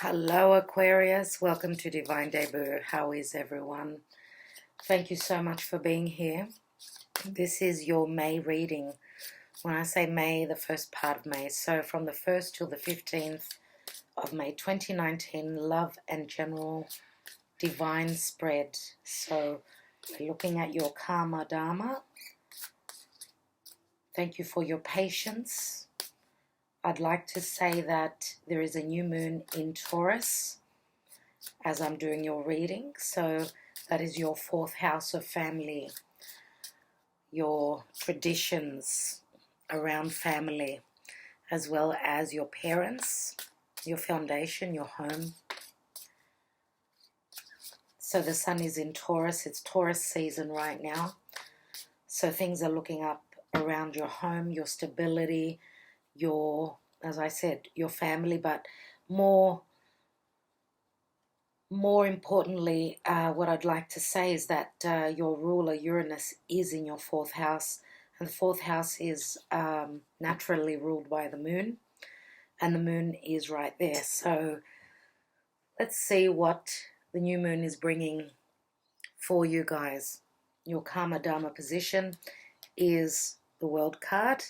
Hello Aquarius, welcome to Divine Debut. How is everyone? Thank you so much for being here. This is your May reading. When I say May, the first part of May, so from the 1st till the 15th of May 2019, love and general divine spread. So we're looking at your karma dharma. Thank you for your patience. I'd like to say that there is a new moon in Taurus as I'm doing your reading. So that is your 4th house of family, your traditions around family, as well as your parents, your foundation, your home. So the sun is in Taurus. It's Taurus season right now. So things are looking up around your home, your stability, your, as I said, your family, but more importantly, what I'd like to say is that your ruler Uranus is in your 4th house, and the 4th house is naturally ruled by the moon, and the moon is right there. So let's see what the new moon is bringing for you guys. Your karma dharma position is the World card,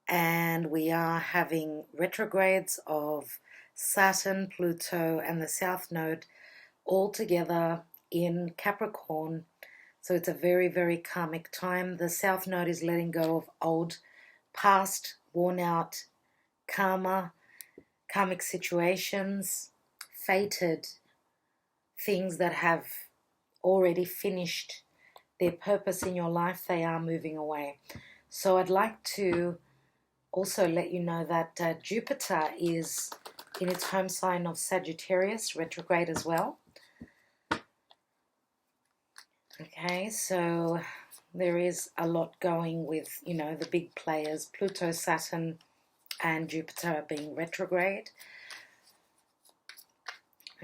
and we are having retrogrades of Saturn, Pluto, and the South Node all together in Capricorn. So it's a very, very karmic time. The South Node is letting go of old, past, worn out karmic situations, fated things that have already finished their purpose in your life. They are moving away. So I'd like to also let you know that Jupiter is in its home sign of Sagittarius, retrograde as well. Okay, so there is a lot going with, the big players, Pluto, Saturn, and Jupiter being retrograde.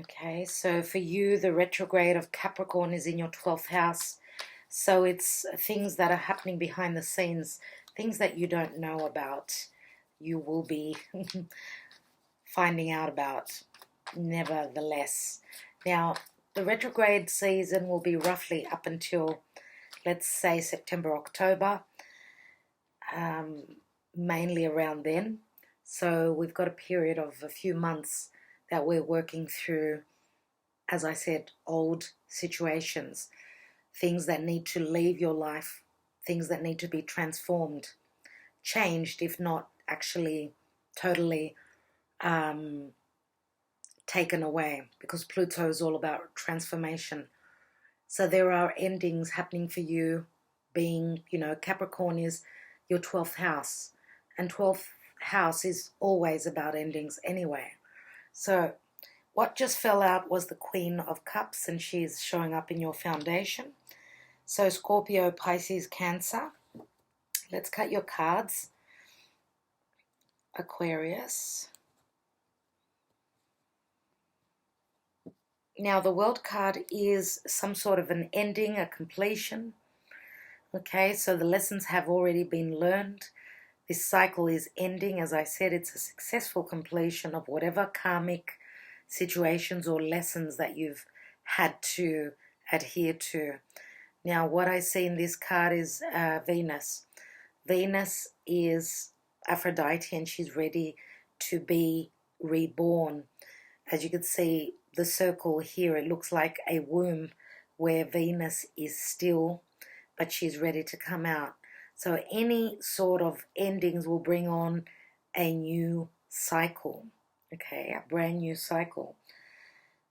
Okay, so for you, the retrograde of Capricorn is in your 12th house. So it's things that are happening behind the scenes, things that you don't know about. You will be finding out about, nevertheless. Now, the retrograde season will be roughly up until, let's say, September, October, mainly around then. So we've got a period of a few months that we're working through, as I said, old situations, things that need to leave your life, things that need to be transformed, changed, if not actually totally taken away, because Pluto is all about transformation. So there are endings happening for you, being, Capricorn is your 12th house, and 12th house is always about endings anyway. So what just fell out was the Queen of Cups, and she's showing up in your foundation. So Scorpio, Pisces, Cancer. Let's cut your cards. Aquarius. Now the World card is some sort of an ending, a completion. Okay, so the lessons have already been learned. This cycle is ending. As I said, it's a successful completion of whatever karmic situations or lessons that you've had to adhere to. Now, what I see in this card is Venus. Venus is Aphrodite, and she's ready to be reborn. As you can see, the circle here, it looks like a womb where Venus is still, but she's ready to come out. So any sort of endings will bring on a new cycle, okay, a brand new cycle.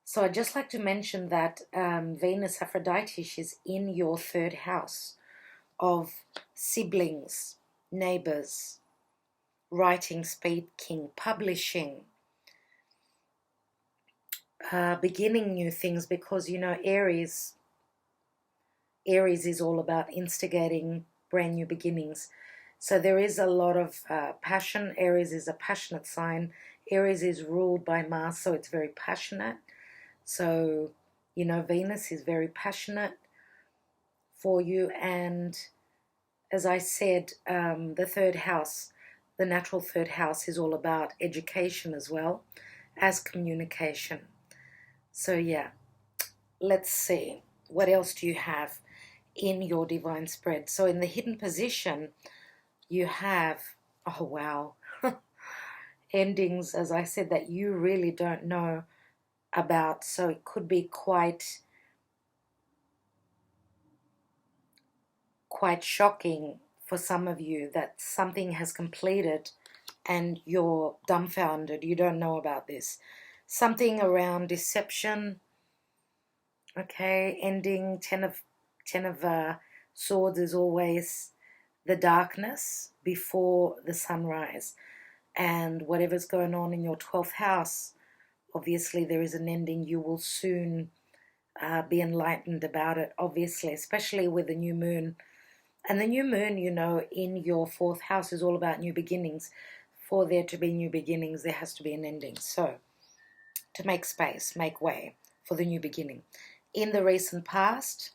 So I'd just like to mention that Venus Aphrodite, she's in your 3rd house of siblings, neighbors, writing, speaking, publishing, beginning new things, because, Aries is all about instigating brand new beginnings. So there is a lot of passion. Aries is a passionate sign. Aries is ruled by Mars, so it's very passionate. So, Venus is very passionate for you. And as I said, the 3rd house, the natural 3rd house, is all about education as well, as communication. So yeah, let's see. What else do you have in your divine spread? So in the hidden position, you have, oh wow, endings, as I said, that you really don't know about. So it could be quite shocking for some of you that something has completed and you're dumbfounded. You don't know about this. Something around deception. Okay, ending. Ten of Swords is always the darkness before the sunrise. And whatever's going on in your 12th house, obviously there is an ending. You will soon be enlightened about it, obviously, especially with the new moon. And the new moon, you know, in your 4th house is all about new beginnings. For there to be new beginnings, there has to be an ending. So, to make space, make way for the new beginning. In the recent past,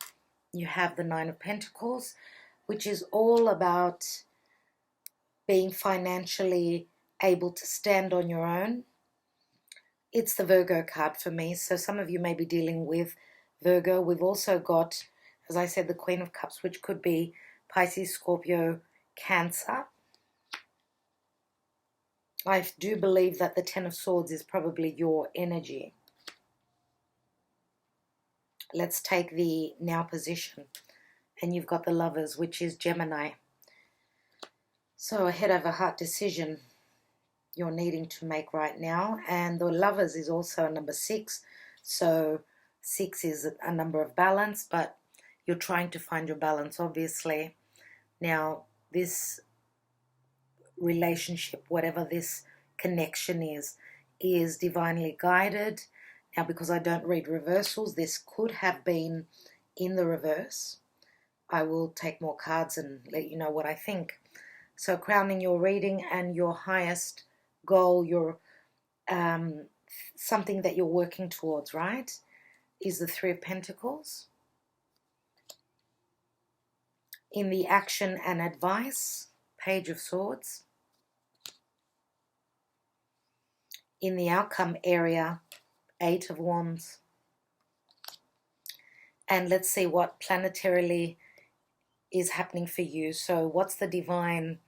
you have the 9 of Pentacles, which is all about being financially able to stand on your own. It's the Virgo card for me. So some of you may be dealing with Virgo. We've also got, as I said, the Queen of Cups, which could be Pisces, Scorpio, Cancer. I do believe that the 10 of Swords is probably your energy. Let's take the now position. And you've got the Lovers, which is Gemini. So a head over heart decision you're needing to make right now. And the Lovers is also a number 6. So 6 is a number of balance, but you're trying to find your balance, obviously. Now, this relationship, whatever this connection is divinely guided. Now, because I don't read reversals, this could have been in the reverse. I will take more cards and let you know what I think. So crowning your reading and your highest goal, your something that you're working towards, right, is the 3 of Pentacles. In the action and advice, Page of Swords. In the outcome area, 8 of Wands. And let's see what planetarily is happening for you. So what's the divine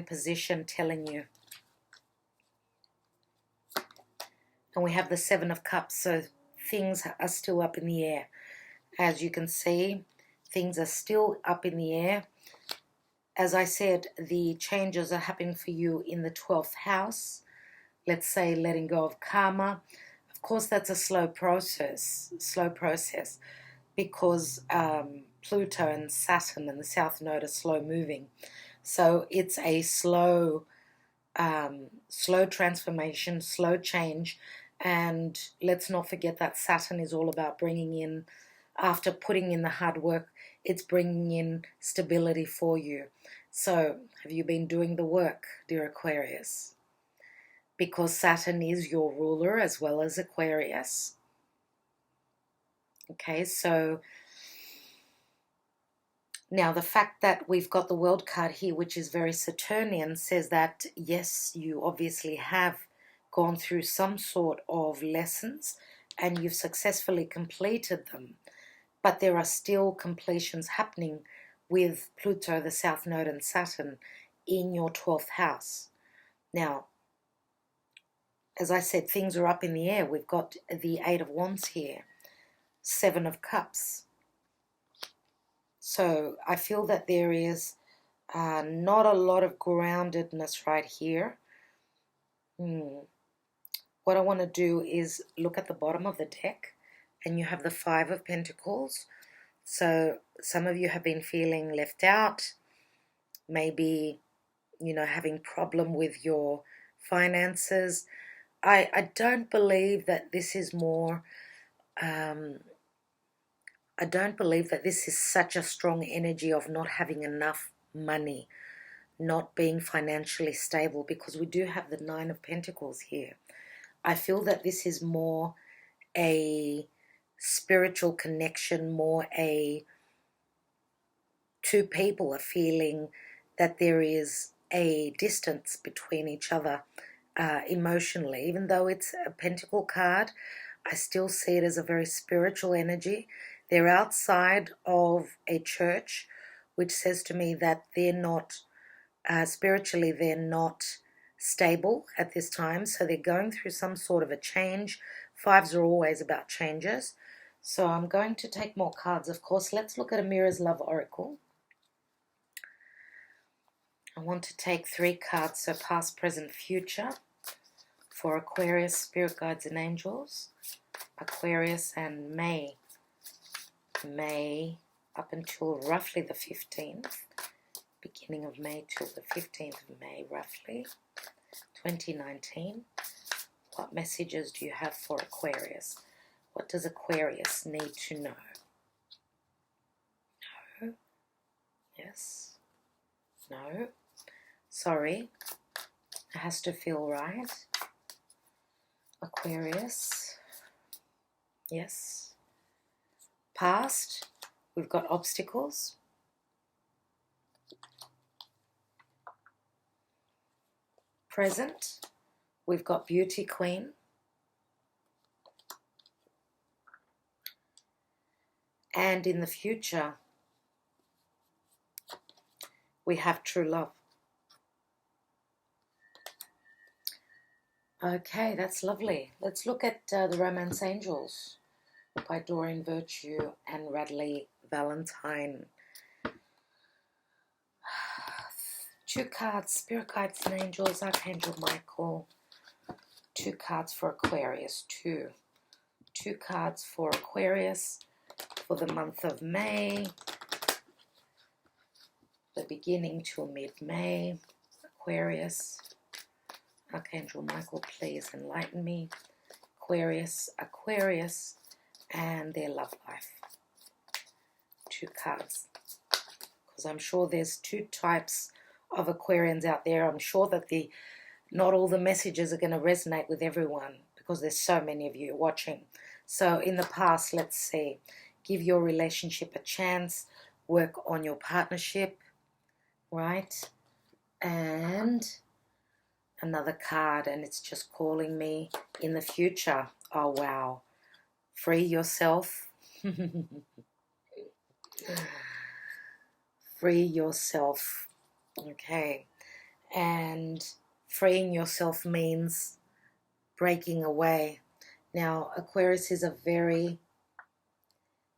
position telling you? And we have the 7 of Cups, so things are still up in the air. As you can see, things are still up in the air. As I said, the changes are happening for you in the 12th house. Let's say letting go of karma. Of course, that's a slow process, because Pluto and Saturn and the South Node are slow moving. So it's a slow transformation, slow change. And let's not forget that Saturn is all about bringing in, after putting in the hard work, it's bringing in stability for you. So have you been doing the work, dear Aquarius? Because Saturn is your ruler as well as Aquarius. Okay, so now the fact that we've got the World card here, which is very Saturnian, says that yes, you obviously have gone through some sort of lessons and you've successfully completed them, but there are still completions happening with Pluto, the South Node, and Saturn in your 12th house. Now, as I said, things are up in the air. We've got the 8 of Wands here, 7 of Cups. So I feel that there is not a lot of groundedness right here. What I want to do is look at the bottom of the deck, and you have the 5 of Pentacles. So some of you have been feeling left out, maybe, you know, having problem with your finances. I don't believe that this is more, I don't believe that this is such a strong energy of not having enough money, not being financially stable, because we do have the 9 of Pentacles here. I feel that this is more a spiritual connection, more two people are feeling that there is a distance between each other, emotionally. Even though it's a pentacle card, I still see it as a very spiritual energy. They're outside of a church, which says to me that they're not, spiritually, they're not stable at this time. So they're going through some sort of a change. Fives are always about changes. So I'm going to take more cards, of course. Let's look at a Mirror's Love Oracle. I want to take 3 cards, so past, present, future, for Aquarius, Spirit Guides and Angels. Aquarius and May up until roughly the 15th, beginning of May till the 15th of May, roughly, 2019. What messages do you have for Aquarius? What does Aquarius need to know? No. Yes. No. Sorry. It has to feel right. Aquarius. Yes. Past. We've got obstacles. Present. We've got Beauty Queen. And in the future, we have true love. Okay, that's lovely. Let's look at The Romance Angels by Doreen Virtue and Radleigh Valentine. 2 cards, Spirit Guides and Angels, Archangel Michael. 2 cards for Aquarius, 2. 2 cards for Aquarius for the month of May, the beginning till mid-May. Aquarius, Archangel Michael, please enlighten me. Aquarius, and their love life. 2 cards. Because I'm sure there's 2 types of Aquarians out there. I'm sure that not all the messages are going to resonate with everyone because there's so many of you watching. So in the past, let's see. Give your relationship a chance. Work on your partnership. Right? And another card, and it's just calling me in the future. Oh, wow. Free yourself. Free yourself. Okay. And freeing yourself means breaking away. Now, Aquarius is a very,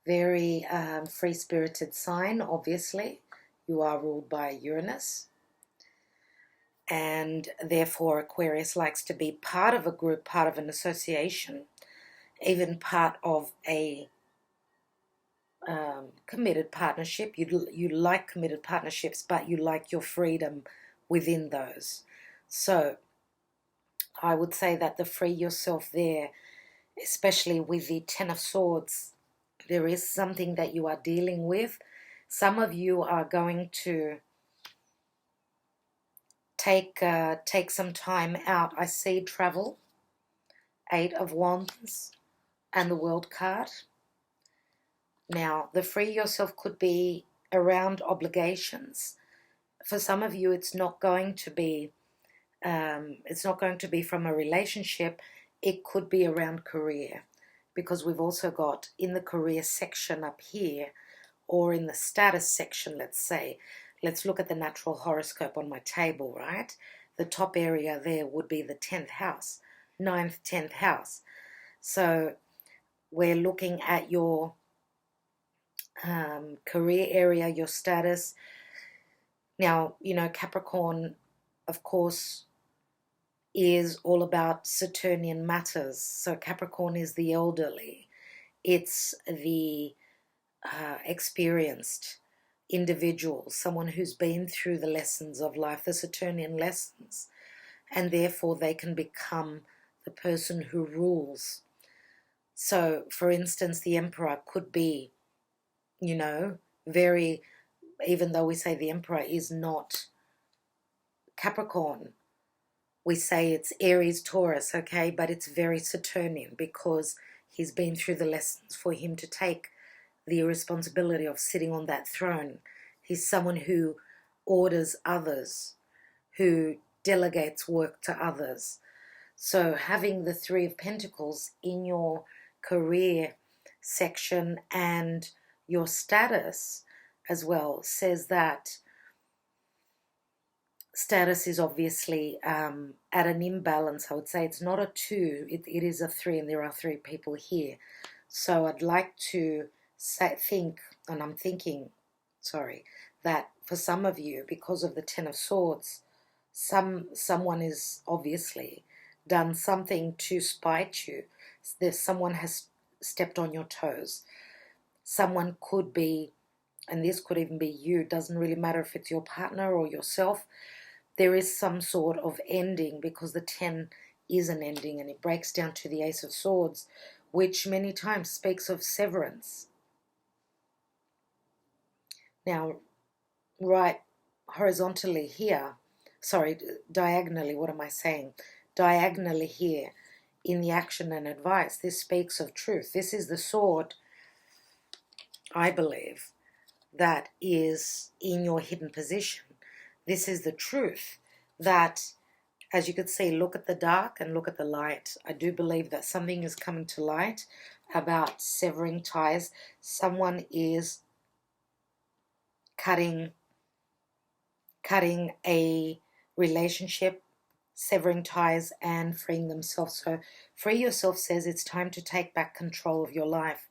very free-spirited sign, obviously. You are ruled by Uranus. And therefore, Aquarius likes to be part of a group, part of an association, even part of a committed partnership. You like committed partnerships, but you like your freedom within those. So I would say that the free yourself there, especially with the Ten of Swords, there is something that you are dealing with. Some of you are going to take some time out. I see travel, 8 of Wands, and the World card. Now, the free yourself could be around obligations. For some of you, it's not going to be from a relationship. It could be around career, because we've also got in the career section up here, or in the status section, let's say. Let's look at the natural horoscope on my table, right? The top area there would be the 10th house, 9th, 10th house. So we're looking at your career area, your status. Now, you know, Capricorn, of course, is all about Saturnian matters. So Capricorn is the elderly. It's the experienced individual, someone who's been through the lessons of life, the Saturnian lessons, and therefore they can become the person who rules. So, for instance, the Emperor could be, you know, very, even though we say the Emperor is not Capricorn, we say it's Aries, Taurus, okay, but it's very Saturnian because he's been through the lessons. For him to take the responsibility of sitting on that throne, he's someone who orders others, who delegates work to others. So having the Three of Pentacles in your career section and your status as well says that status is obviously at an imbalance. I would say it's not a 2, it is a 3, and there are 3 people here. So I'd like to think, and I'm thinking, sorry, that for some of you, because of the Ten of Swords, someone is obviously done something to spite you. Someone has stepped on your toes. Someone could be, and this could even be you, doesn't really matter if it's your partner or yourself. There is some sort of ending, because the 10 is an ending, and it breaks down to the Ace of Swords, which many times speaks of severance. Now, right horizontally here, sorry, diagonally, what am I saying? Diagonally here in the action and advice, this speaks of truth. This is the sword, I believe, that is in your hidden position. This is the truth that, as you could see, look at the dark and look at the light. I do believe that something is coming to light about severing ties. Someone is cutting a relationship, severing ties, and freeing themselves. So free yourself says it's time to take back control of your life.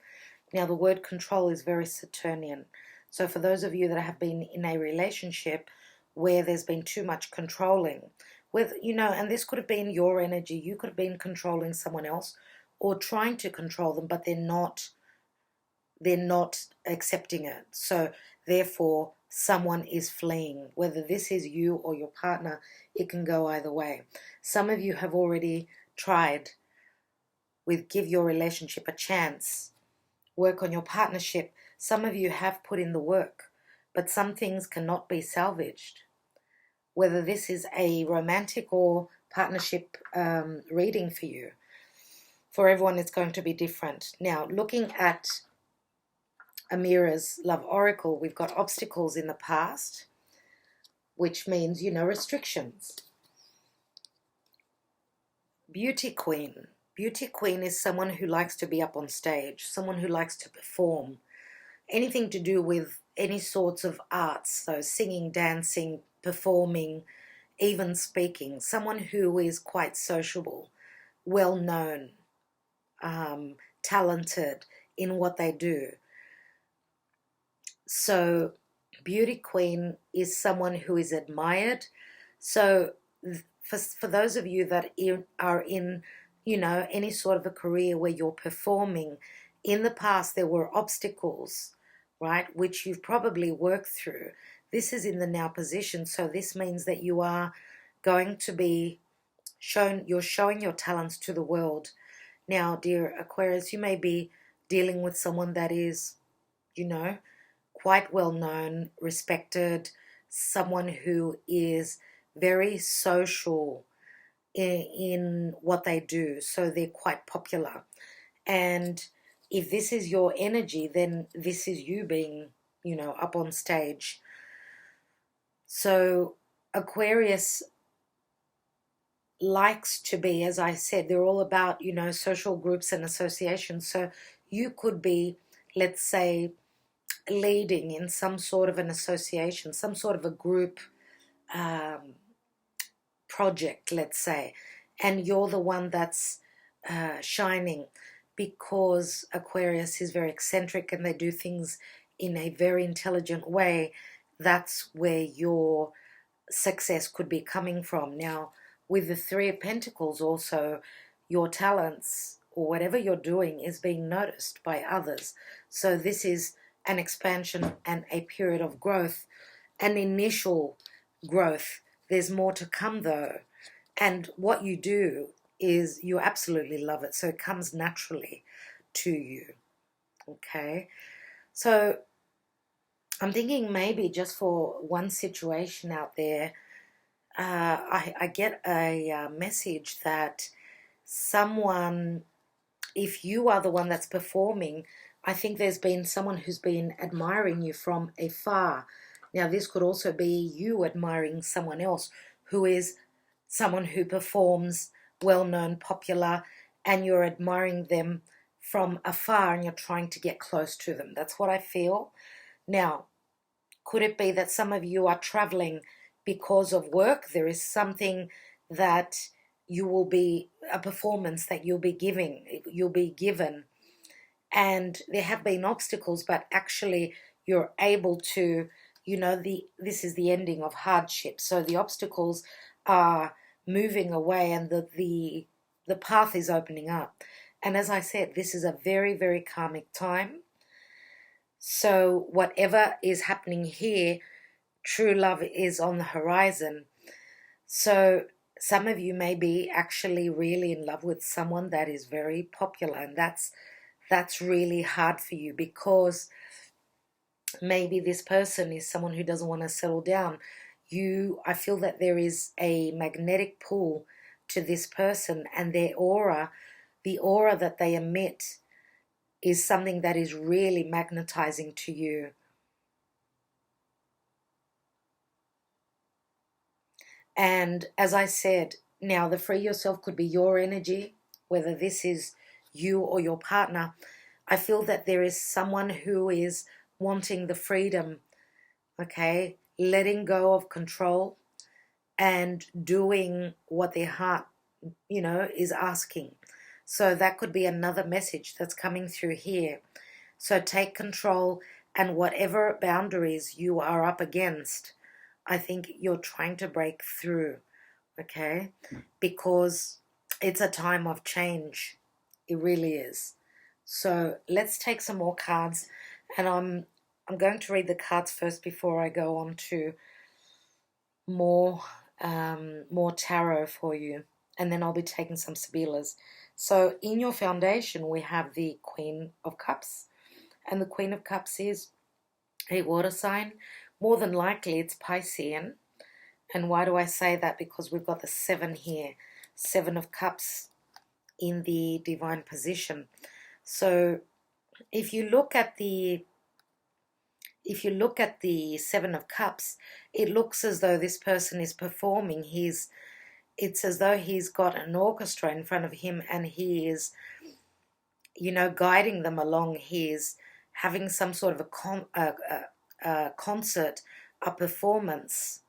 Now, the word control is very Saturnian. So for those of you that have been in a relationship where there's been too much controlling, with, and this could have been your energy, you could have been controlling someone else or trying to control them, but they're not accepting it. So therefore, someone is fleeing. Whether this is you or your partner, it can go either way. Some of you have already tried with give your relationship a chance, work on your partnership. Some of you have put in the work, but some things cannot be salvaged. Whether this is a romantic or partnership reading for you, for everyone it's going to be different. Now, looking at Amira's Love Oracle, we've got obstacles in the past, which means, restrictions. Beauty Queen. Beauty Queen is someone who likes to be up on stage, someone who likes to perform. Anything to do with any sorts of arts, so singing, dancing, performing, even speaking. Someone who is quite sociable, well-known, talented in what they do. So Beauty Queen is someone who is admired. So for those of you that are in, any sort of a career where you're performing, in the past there were obstacles, right, which you've probably worked through. This is in the now position, so this means that you are going to be you're showing your talents to the world. Now, dear Aquarius, you may be dealing with someone that is, quite well known, respected, someone who is very social in what they do, so they're quite popular. And if this is your energy, then this is you being, up on stage. So Aquarius likes to be, as I said, they're all about, social groups and associations. So you could be, let's say, leading in some sort of an association, some sort of a group project, let's say, and you're the one that's shining, because Aquarius is very eccentric and they do things in a very intelligent way. That's where your success could be coming from. Now, with the Three of Pentacles also, your talents or whatever you're doing is being noticed by others. So this is an expansion and a period of growth, an initial growth. There's more to come though. And what you do is you absolutely love it. So it comes naturally to you. Okay. So I'm thinking maybe just for one situation out there, I get a message that someone, if you are the one that's performing, I think there's been someone who's been admiring you from afar. Now, this could also be you admiring someone else who is someone who performs well-known, popular, and you're admiring them from afar and you're trying to get close to them. That's what I feel. Now, could it be that some of you are traveling because of work? There is something that you will be, a performance that you'll be given, and there have been obstacles, but actually you're able to, this is the ending of hardship. So the obstacles are moving away and the path is opening up. And as I said, this is a very, very karmic time. So whatever is happening here, true love is on the horizon. So some of you may be actually really in love with someone that is very popular, and that's really hard for you, because maybe this person is someone who doesn't want to settle down. I feel that there is a magnetic pull to this person, and their aura, the aura that they emit, is something that is really magnetizing to you. And as I said, now the free yourself could be your energy, whether this is you or your partner. I feel that there is someone who is wanting the freedom, okay, letting go of control and doing what their heart, is asking. So that could be another message that's coming through here. So take control, and whatever boundaries you are up against, I think you're trying to break through, okay? Because it's a time of change. It really is. So let's take some more cards, and I'm going to read the cards first before I go on to more tarot for you, and then I'll be taking some Sibillas. So in your foundation, we have the Queen of Cups, and the Queen of Cups is a water sign. More than likely, it's Piscean. And why do I say that? Because we've got the 7 here, 7 of Cups in the divine position. So if you look at the 7 of Cups, it looks as though this person is performing. It's as though he's got an orchestra in front of him, and he is, guiding them along. He is having some sort of a concert, a performance.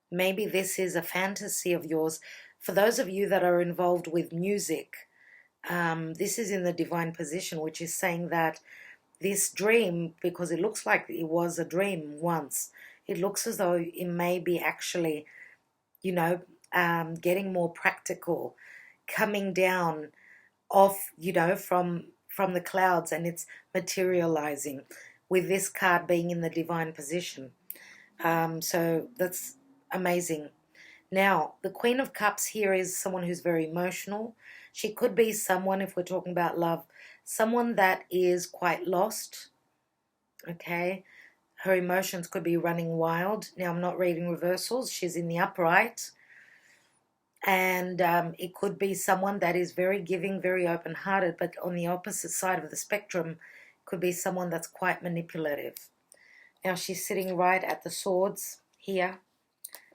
Maybe this is a fantasy of yours. For those of you that are involved with music, this is in the divine position, which is saying that this dream, because it looks like it was a dream once, it looks as though it may be actually, getting more practical, coming down off, from the clouds, and it's materializing, with this card being in the divine position. So that's amazing. Now, the Queen of Cups here is someone who's very emotional. She could be someone, if we're talking about love, someone that is quite lost, okay? Her emotions could be running wild. Now, I'm not reading reversals. She's in the upright. And it could be someone that is very giving, very open-hearted, but on the opposite side of the spectrum could be someone that's quite manipulative. Now, she's sitting right at the swords here.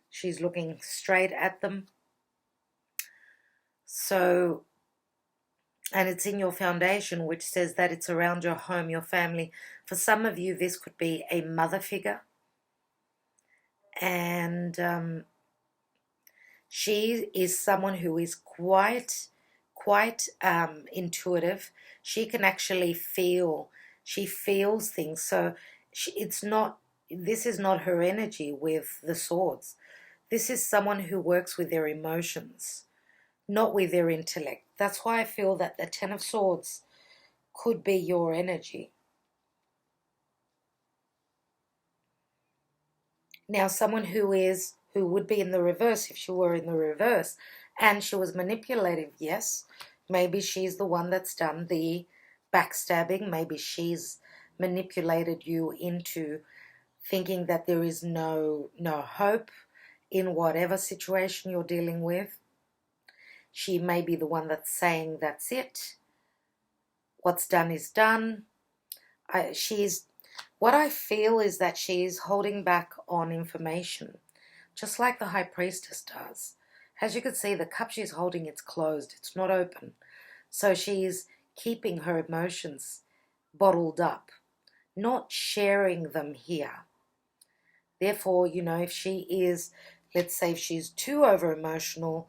She's looking straight at them. So, and it's in your foundation, which says that it's around your home, your family. For some of you, this could be a mother figure. And she is someone who is quite intuitive. She can actually feel. She feels things. So this is not her energy with the swords. This is someone who works with their emotions, not with their intellect. That's why I feel that the 10 of Swords could be your energy. Now, someone who would be in the reverse, if she were in the reverse, and she was manipulative, yes, maybe she's the one that's done the backstabbing. Maybe she's manipulated you into thinking that there is no hope in whatever situation you're dealing with. She may be the one that's saying, that's it. What's done is done. What I feel is that she's holding back on information, just like the High Priestess does. As you can see, the cup she's holding, it's closed. It's not open. So she's keeping her emotions bottled up, not sharing them here. Therefore, you know, if she is, let's say if she's too over-emotional,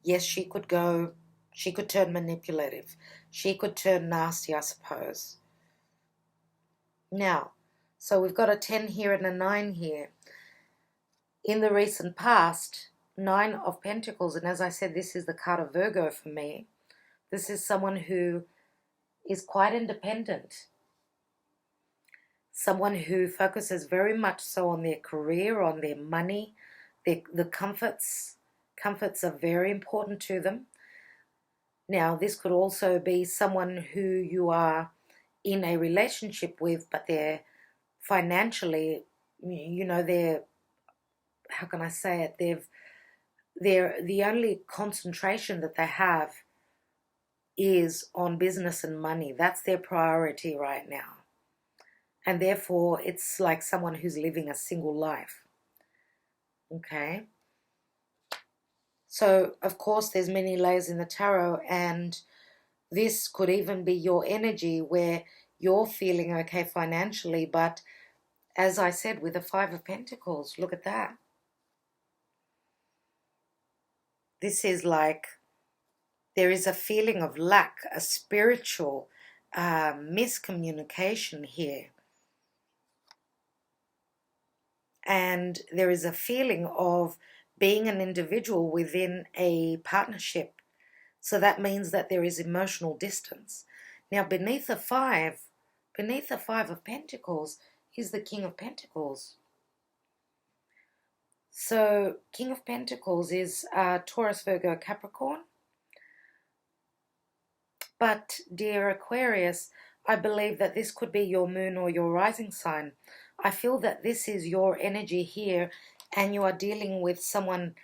yes, she could turn manipulative. She could turn nasty, I suppose. Now, so we've got a 10 here and a 9 here. In the recent past, 9 of Pentacles, and as I said, this is the card of Virgo for me. This is someone who is quite independent. Someone who focuses very much so on their career, on their money, the comforts. Comforts are very important to them. Now, this could also be someone who you are in a relationship with, but they're financially, you know, they're, how can I say it, they're the only concentration that they have is on business and money. That's their priority right now. And therefore, it's like someone who's living a single life. Okay? So, of course, there's many layers in the tarot, and this could even be your energy where you're feeling okay financially, but as I said, with the 5 of Pentacles, look at that. This is like there is a feeling of lack, a spiritual miscommunication here. And there is a feeling of being an individual within a partnership. So that means that there is emotional distance. Now, beneath the 5 of Pentacles is the King of Pentacles. So, King of Pentacles is Taurus, Virgo, Capricorn. But, dear Aquarius, I believe that this could be your moon or your rising sign. I feel that this is your energy here, and you are dealing with someone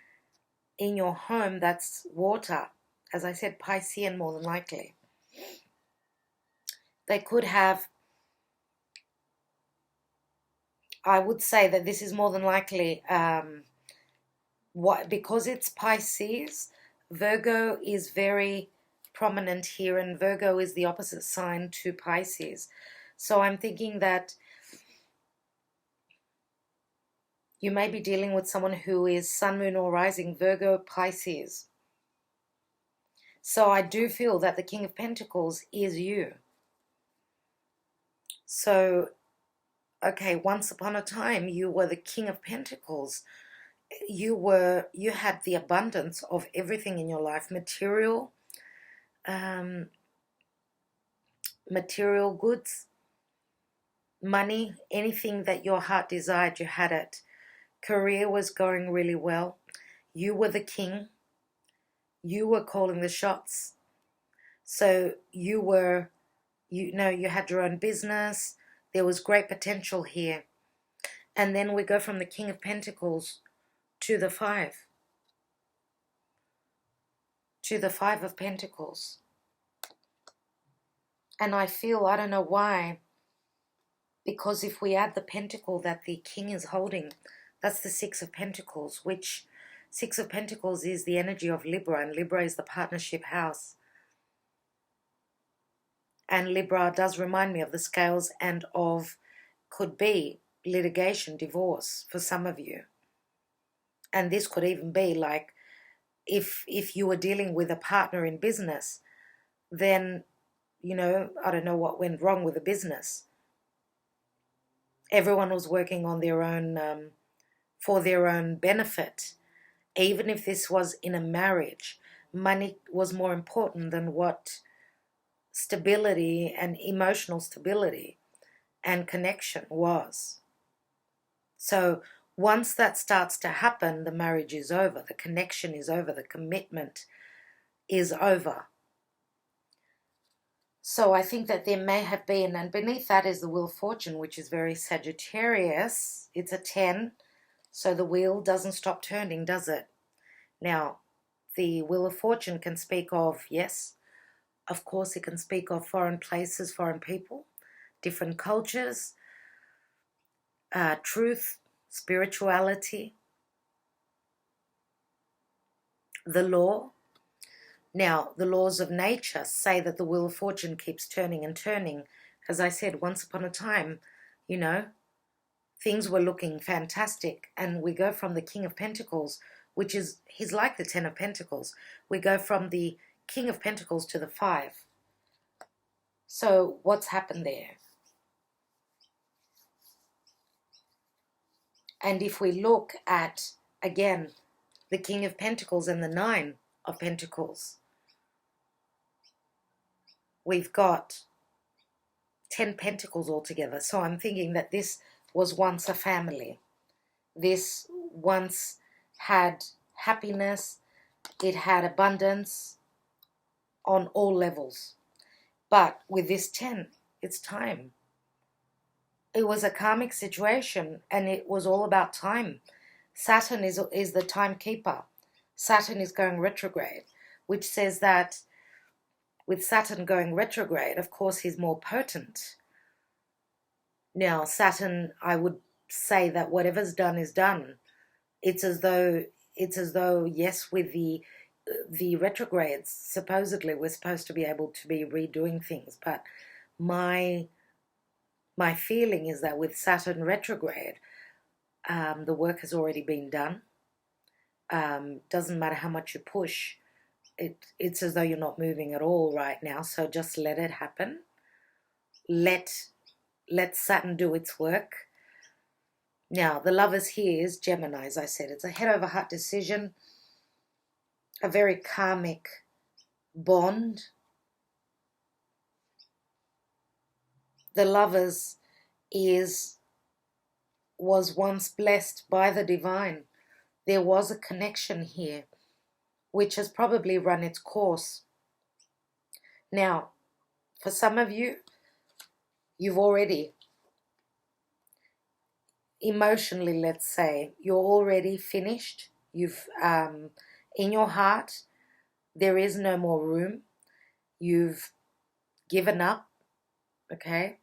in your home that's water. As I said, Piscean more than likely. They could have, I would say that this is more than likely, because it's Pisces, Virgo is very prominent here, and Virgo is the opposite sign to Pisces. So I'm thinking that you may be dealing with someone who is Sun, Moon, or Rising, Virgo, Pisces. So I do feel that the King of Pentacles is you. So, okay, once upon a time, you were the King of Pentacles. You had the abundance of everything in your life, material goods, money, anything that your heart desired, you had it. Career was going really well. You were the king. You were calling the shots. So you had your own business. There was great potential here. And then we go from the King of Pentacles to the 5. To the 5 of Pentacles. And I feel, I don't know why, because if we add the pentacle that the king is holding, that's the 6 of Pentacles, which 6 of Pentacles is the energy of Libra, and Libra is the partnership house. And Libra does remind me of the scales and of, could be, litigation, divorce for some of you. And this could even be like, if you were dealing with a partner in business, then, you know, I don't know what went wrong with the business. Everyone was working on their own, for their own benefit. Even if this was in a marriage, money was more important than what stability and emotional stability and connection was. So once that starts to happen, the marriage is over, the connection is over, the commitment is over. So I think that there may have been, and beneath that is the Wheel of Fortune, which is very Sagittarius. It's a 10, so the wheel doesn't stop turning, does it? Now, the Wheel of Fortune can speak of, yes, of course it can speak of foreign places, foreign people, different cultures, truth, spirituality, the law. Now, the laws of nature say that the wheel of fortune keeps turning and turning. As I said, once upon a time, you know, things were looking fantastic. And we go from the King of Pentacles, which is, he's like the Ten of Pentacles. We go from the King of Pentacles to the 5. So what's happened there? And if we look at, again, the King of Pentacles and the 9 of Pentacles, we've got 10 pentacles altogether. So I'm thinking that this was once a family. This once had happiness. It had abundance on all levels. But with this 10, it's time. It was a karmic situation, and it was all about time. Saturn is the timekeeper. Saturn is going retrograde, which says that with Saturn going retrograde, of course, he's more potent. Now, Saturn, I would say that whatever's done is done. It's as though, yes, with the retrogrades, supposedly we're supposed to be able to be redoing things, but my feeling is that with Saturn retrograde, the work has already been done. Doesn't matter how much you push. It's as though you're not moving at all right now, so just let it happen. Let Saturn do its work. Now, the Lovers here is Gemini, as I said. It's a head-over-heart decision, a very karmic bond. The Lovers was once blessed by the divine. There was a connection here, which has probably run its course. Now, for some of you, you've already, emotionally, let's say, you're already finished. You've, in your heart, there is no more room. You've given up, okay?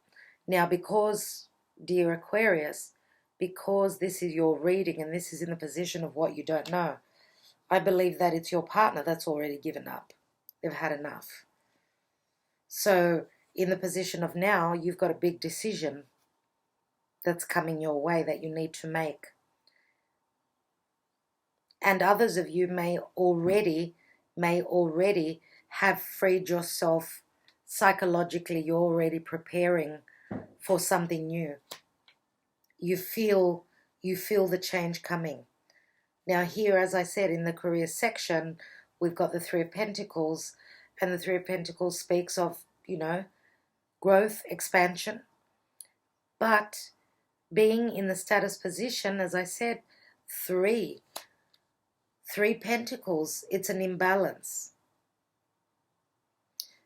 Now, because, dear Aquarius, because this is your reading and this is in the position of what you don't know, I believe that it's your partner that's already given up. They've had enough. So in the position of now, you've got a big decision that's coming your way that you need to make. And others of you may already have freed yourself psychologically. You're already preparing for something new. You feel the change coming. Now here, as I said, in the career section, we've got the Three of Pentacles, and the Three of Pentacles speaks of, you know, growth, expansion. But being in the status position, as I said, three Pentacles, it's an imbalance.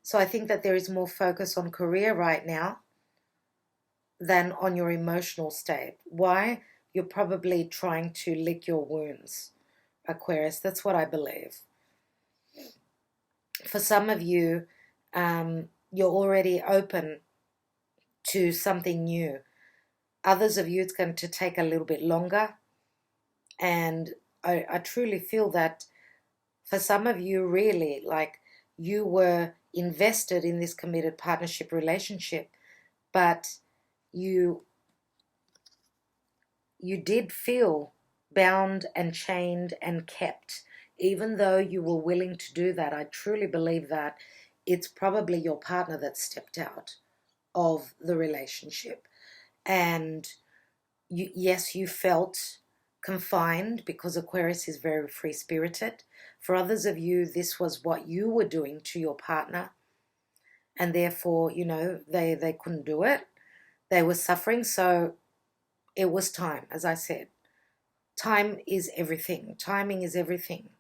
So I think that there is more focus on career right now than on your emotional state. Why? You're probably trying to lick your wounds, Aquarius. That's what I believe. For some of you, you're already open to something new. Others of you, it's going to take a little bit longer. And I truly feel that for some of you, really, like, you were invested in this committed partnership relationship, but you did feel bound and chained and kept. Even though you were willing to do that, I truly believe that it's probably your partner that stepped out of the relationship. And yes, you felt confined because Aquarius is very free-spirited. For others of you, this was what you were doing to your partner, and therefore, you know, they couldn't do it. They were suffering, so it was time, as I said. Time is everything. Timing is everything.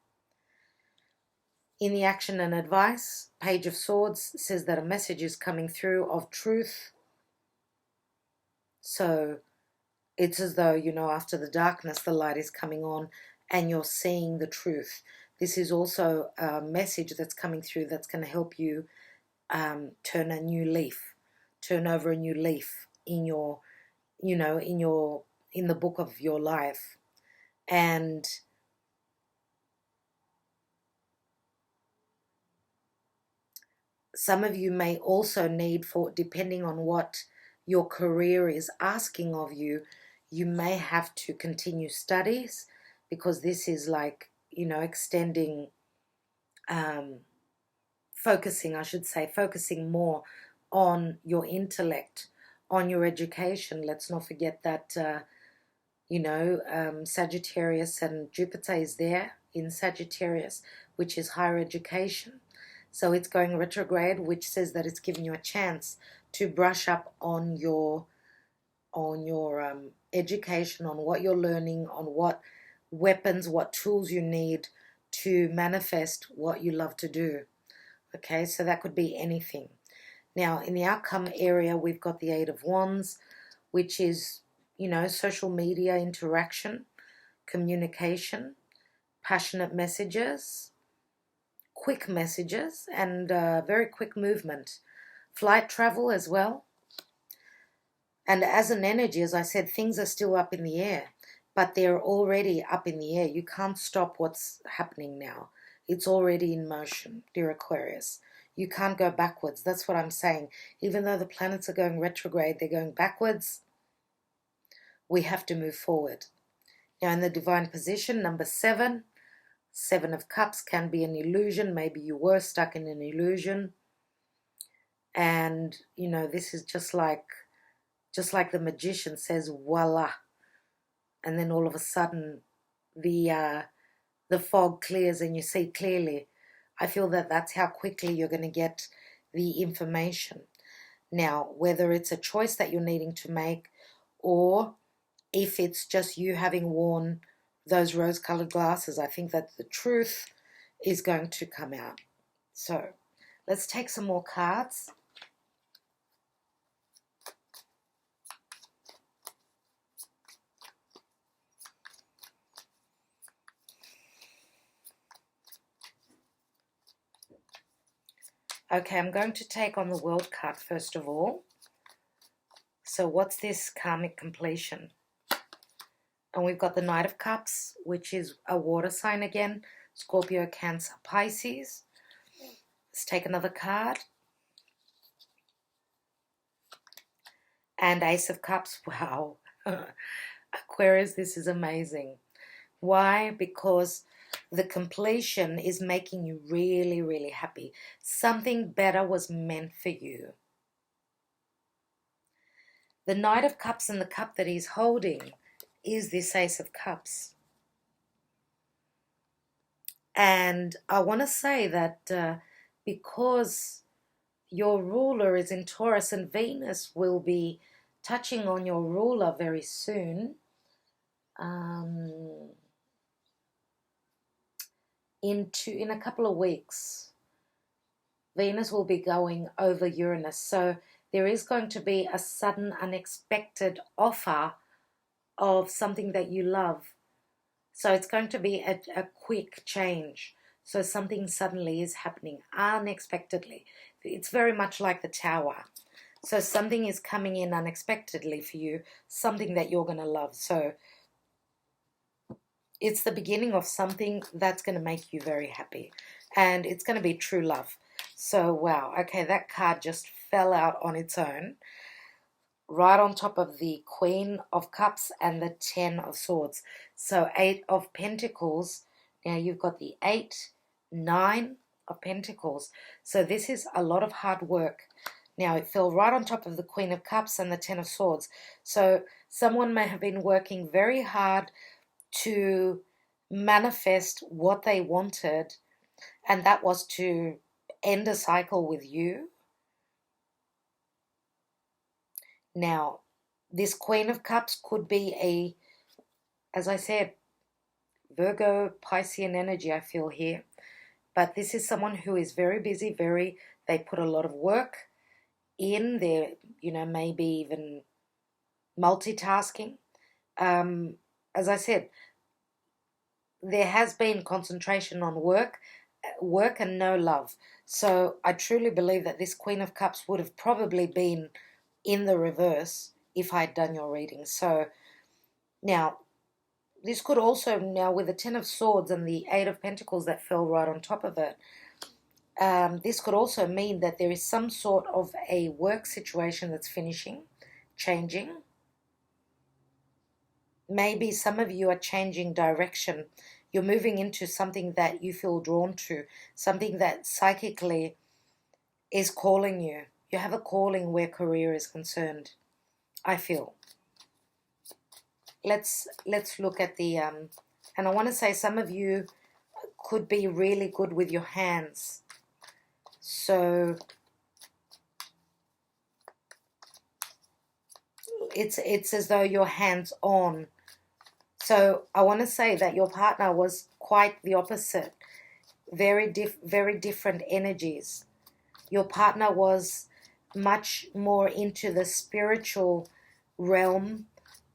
In the action and advice, Page of Swords says that a message is coming through of truth. So it's as though, you know, after the darkness, the light is coming on and you're seeing the truth. This is also a message that's coming through that's going to help you turn a new leaf, turn over a new leaf in your, you know, in the book of your life. And some of you may also need, for depending on what your career is asking of you, you may have to continue studies, because this is like, you know, extending, focusing more on your intellect, on your education. Let's not forget that, you know, Sagittarius and Jupiter is there in Sagittarius, which is higher education. So it's going retrograde, which says that it's giving you a chance to brush up on your education, on what you're learning, on what weapons, what tools you need to manifest what you love to do. Okay, so that could be anything. Now, in the outcome area, we've got the Eight of Wands, which is, you know, social media interaction, communication, passionate messages, quick messages, and very quick movement. Flight travel as well. And as an energy, as I said, things are still up in the air, but they're already up in the air. You can't stop what's happening now. It's already in motion, dear Aquarius. You can't go backwards. That's what I'm saying. Even though the planets are going retrograde, they're going backwards. We have to move forward. Now, in the divine position, number 7, Seven of Cups can be an illusion. Maybe you were stuck in an illusion. And, you know, this is just like the magician says, voila. And then all of a sudden, the fog clears and you see clearly. I feel that that's how quickly you're going to get the information. Now, whether it's a choice that you're needing to make, or if it's just you having worn those rose-colored glasses, I think that the truth is going to come out. So let's take some more cards. Okay, I'm going to take on the World card first of all. So what's this karmic completion? And we've got the Knight of Cups, which is a water sign again. Scorpio, Cancer, Pisces. Let's take another card. And Ace of Cups. Wow. Aquarius, this is amazing. Why? Because the completion is making you really, really happy. Something better was meant for you. The Knight of Cups and the cup that he's holding is this Ace of Cups. And I want to say that because your ruler is in Taurus and Venus will be touching on your ruler very soon, in a couple of weeks, Venus will be going over Uranus. So there is going to be a sudden, unexpected offer of something that you love. So it's going to be a quick change. So something suddenly is happening unexpectedly. It's very much like the Tower. So something is coming in unexpectedly for you, something that you're going to love. So it's the beginning of something that's going to make you very happy. And it's going to be true love. So, wow. Okay, that card just fell out on its own, right on top of the Queen of Cups and the 10 of Swords. So 8 of Pentacles. Now you've got the 8, 9 of Pentacles. So this is a lot of hard work. Now it fell right on top of the Queen of Cups and the 10 of Swords. So someone may have been working very hard to manifest what they wanted, and that was to end a cycle with you. Now, this Queen of Cups could be as I said, Virgo, Piscean energy I feel here. But this is someone who is very busy, they put a lot of work in there, you know, maybe even multitasking. As I said, there has been concentration on work and no love. So I truly believe that this Queen of Cups would have probably been in the reverse if I'd done your reading. So now, this could also, now with the 10 of Swords and the 8 of Pentacles that fell right on top of it, This could also mean that there is some sort of a work situation that's finishing, changing. Maybe some of you are changing direction. You're moving into something that you feel drawn to, something that psychically is calling you. You have a calling where career is concerned, I feel. Let's look at the, and I want to say some of you could be really good with your hands. So it's as though you're hands-on. So I want to say that your partner was quite the opposite. Very different energies. Your partner was much more into the spiritual realm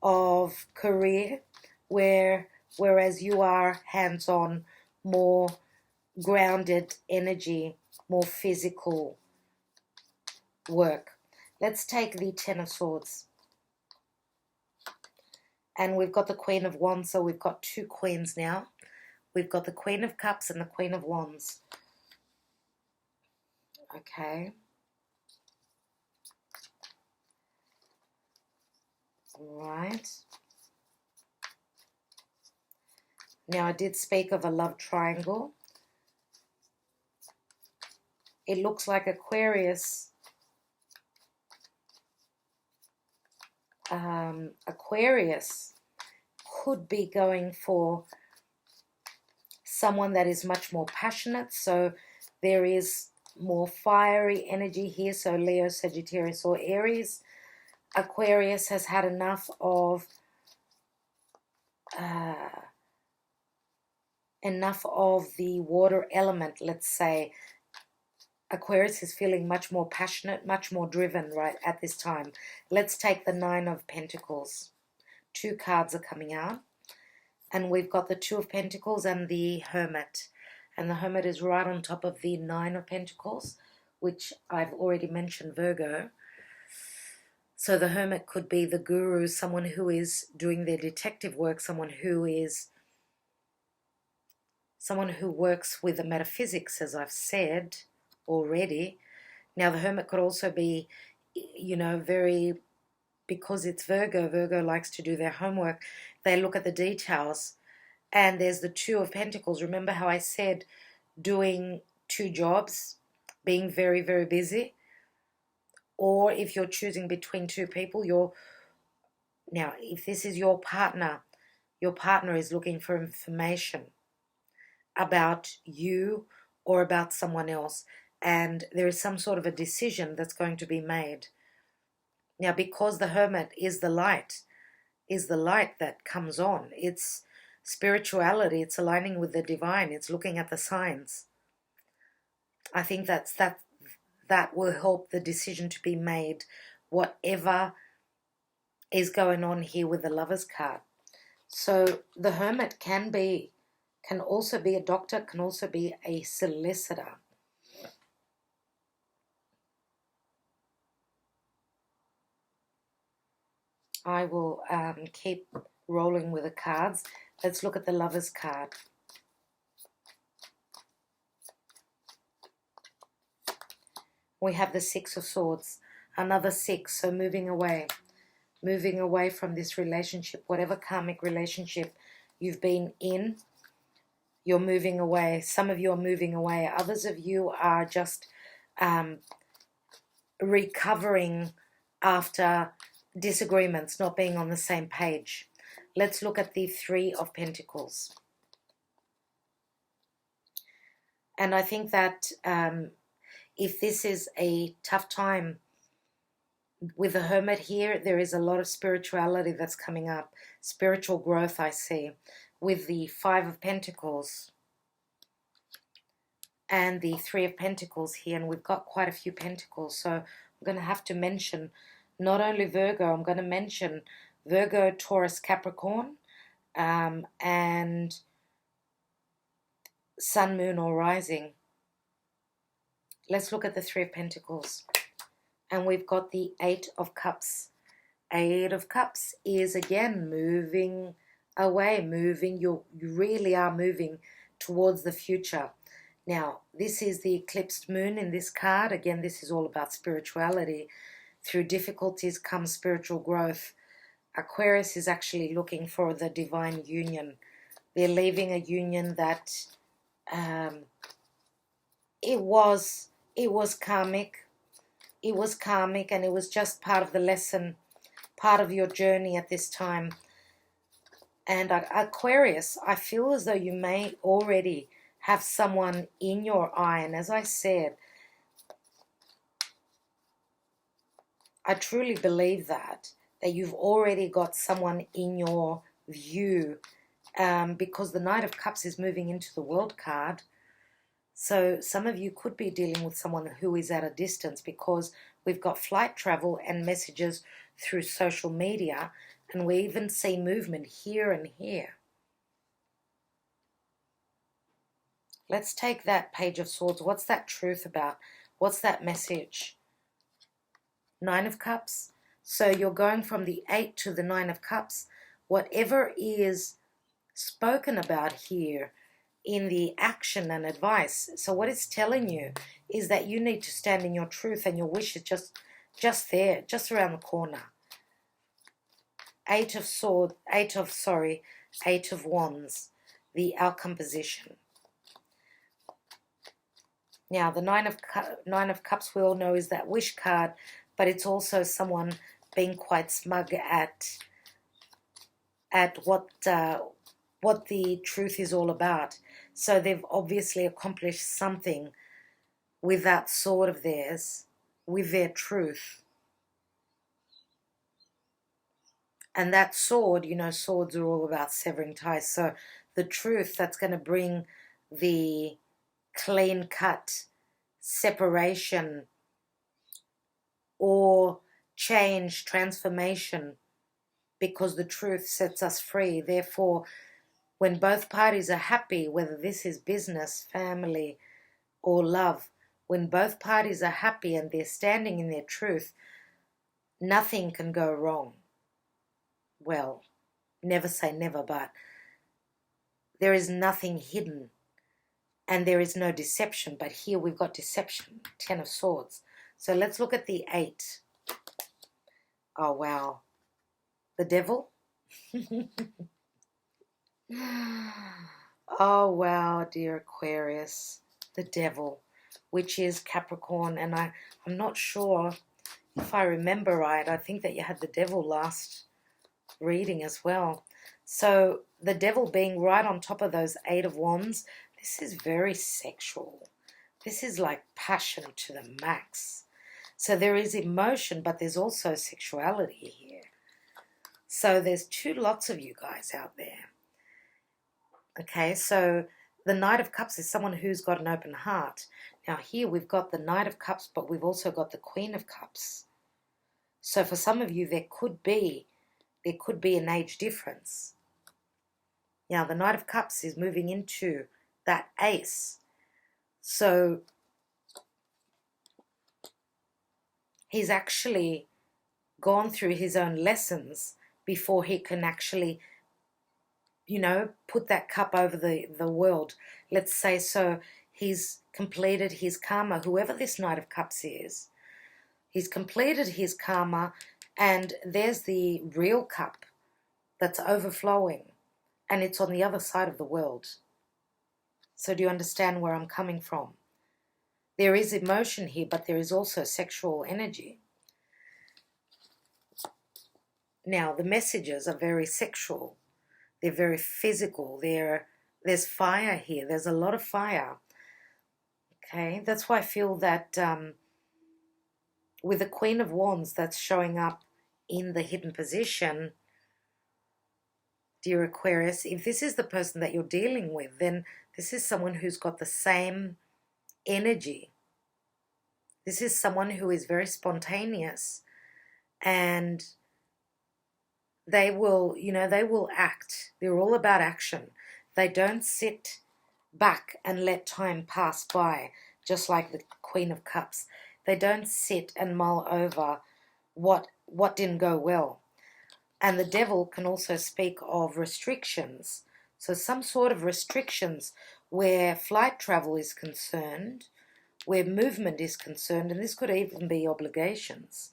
of career, whereas you are hands-on, more grounded energy, more physical work. Let's take the Ten of Swords. And we've got the Queen of Wands, so we've got two queens now. We've got the Queen of Cups and the Queen of Wands. Okay. All right. Now, I did speak of a love triangle. It looks like Aquarius. Aquarius could be going for someone that is much more passionate. So there is more fiery energy here. So Leo, Sagittarius, or Aries. Aquarius has had enough of the water element, let's say. Aquarius is feeling much more passionate, much more driven right at this time. Let's take the Nine of Pentacles. Two cards are coming out. And we've got the Two of Pentacles and the Hermit. And the Hermit is right on top of the Nine of Pentacles, which I've already mentioned, Virgo. So the Hermit could be the guru, someone who is doing their detective work, someone who works with the metaphysics, as I've said already. Now the Hermit could also be, you know, because it's Virgo. Virgo likes to do their homework. They look at the details. And there's the Two of Pentacles. Remember how I said doing two jobs, being very, very busy? Or if you're choosing between two people, now if this is your partner is looking for information about you or about someone else, and there is some sort of a decision that's going to be made. Now, because the Hermit is the light that comes on. It's spirituality. It's aligning with the divine. It's looking at the signs. I think that will help the decision to be made, whatever is going on here with the Lover's card. So the Hermit can also be a doctor, can also be a solicitor. I will keep rolling with the cards. Let's look at the Lover's card. We have the Six of Swords, another six, so moving away from this relationship, whatever karmic relationship you've been in, you're moving away. Some of you are moving away. Others of you are just recovering after disagreements, not being on the same page. Let's look at the Three of Pentacles. And I think that if this is a tough time with the Hermit here, there is a lot of spirituality that's coming up. Spiritual growth, I see, with the Five of Pentacles and the Three of Pentacles here. And we've got quite a few pentacles. So I'm going to have to mention not only Virgo, I'm going to mention Virgo, Taurus, Capricorn, and Sun, Moon, or Rising. Let's look at the Three of Pentacles. And we've got the Eight of Cups. Eight of Cups is, again, moving away, you really are moving towards the future. Now, this is the eclipsed moon in this card. Again, this is all about spirituality. Through difficulties comes spiritual growth. Aquarius is actually looking for the divine union. They're leaving a union that it was karmic. It was karmic, and it was just part of the lesson, part of your journey at this time. And Aquarius, I feel as though you may already have someone in your eye. And as I said, I truly believe that you've already got someone in your view, because the Knight of Cups is moving into the World card. So some of you could be dealing with someone who is at a distance, because we've got flight travel and messages through social media, and we even see movement here and here. Let's take that Page of Swords. What's that truth about? What's that message? Nine of Cups. So you're going from the 8 to the 9 of Cups. Whatever is spoken about here in the action and advice. So what it's telling you is that you need to stand in your truth, and your wish is just there, just around the corner. Eight of Wands, the outcome position. Now, the Nine of Cups, we all know, is that wish card, but it's also someone being quite smug at what the truth is all about. So they've obviously accomplished something with that sword of theirs, with their truth. And that sword, you know, swords are all about severing ties. So the truth that's going to bring the clean-cut separation or change, transformation, because the truth sets us free. Therefore, when both parties are happy, whether this is business, family, or love, when both parties are happy and they're standing in their truth, nothing can go wrong. Well, never say never, but there is nothing hidden and there is no deception. But here we've got deception, 10 of Swords. So let's look at the 8. Oh, wow. The Devil. Oh, wow, dear Aquarius. The Devil, which is Capricorn. And I'm not sure if I remember right. I think that you had the Devil last reading as well. So the Devil being right on top of those 8 of Wands, this is very sexual. This is like passion to the max. So there is emotion, but there's also sexuality here. So there's two lots of you guys out there. Okay, so the Knight of Cups is someone who's got an open heart. Now here we've got the Knight of Cups, but we've also got the Queen of Cups. So for some of you, there could be an age difference. Now, the Knight of Cups is moving into that Ace. So he's actually gone through his own lessons before he can actually, you know, put that cup over the world. Let's say so. He's completed his karma. Whoever this Knight of Cups is, he's completed his karma, and there's the real cup that's overflowing, and it's on the other side of the world. So do you understand where I'm coming from? There is emotion here, but there is also sexual energy. Now, the messages are very sexual. They're very physical. There's fire here. There's a lot of fire. Okay, that's why I feel that with the Queen of Wands that's showing up in the hidden position, dear Aquarius, if this is the person that you're dealing with, then this is someone who's got the same energy. This is someone who is very spontaneous, and they will, you know, they will act. They're all about action. They don't sit back and let time pass by, just like the Queen of Cups. They don't sit and mull over what didn't go well. And the Devil can also speak of restrictions. So some sort of restrictions where flight travel is concerned, where movement is concerned, and this could even be obligations,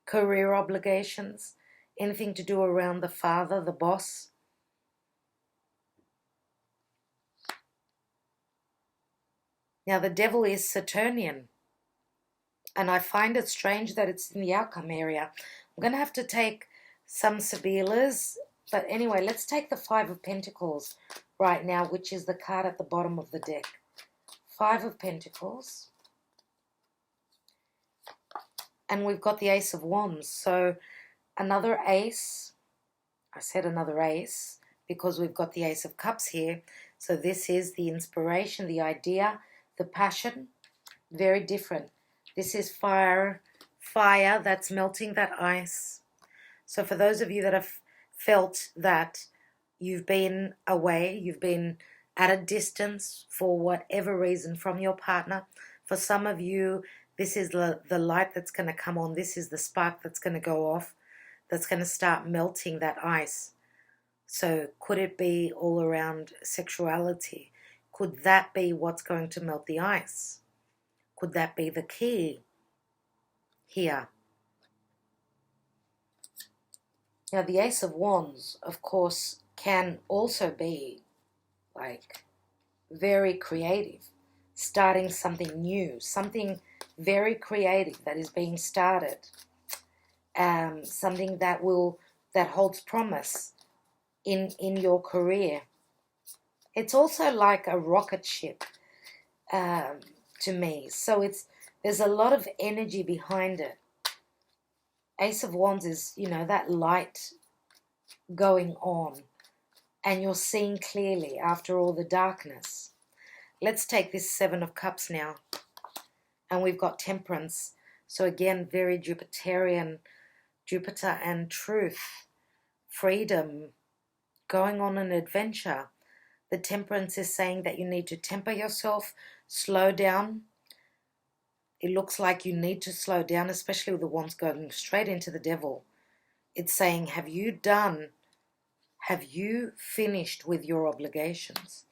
career obligations, anything to do around the father, the boss. Now, the devil is Saturnian, and I find it strange that it's in the outcome area. I'm going to have to take some SIBILLAs, but anyway, let's take the Five of Pentacles right now, which is the card at the bottom of the deck. Five of Pentacles. And we've got the Ace of Wands. So another ace. I said another ace because we've got the Ace of Cups here. So this is the inspiration, the idea, the passion. Very different. This is fire that's melting that ice. So for those of you that have felt that you've been away, you've been at a distance for whatever reason from your partner, for some of you, this is the light that's going to come on. This is the spark that's going to go off, that's going to start melting that ice. So could it be all around sexuality? Could that be what's going to melt the ice? Could that be the key here? Now, the Ace of Wands, of course, can also be like very creative, starting something new, something very creative that is being started, something that holds promise in your career. It's also like a rocket ship to me. So there's a lot of energy behind it. Ace of Wands is, that light going on, and you're seeing clearly after all the darkness. Let's take this Seven of Cups now. And we've got Temperance. So again, very Jupiterian, Jupiter and truth, freedom, going on an adventure. The Temperance is saying that you need to temper yourself, slow down. It looks like you need to slow down, especially with the Wands going straight into the Devil. It's saying, have you finished with your obligations?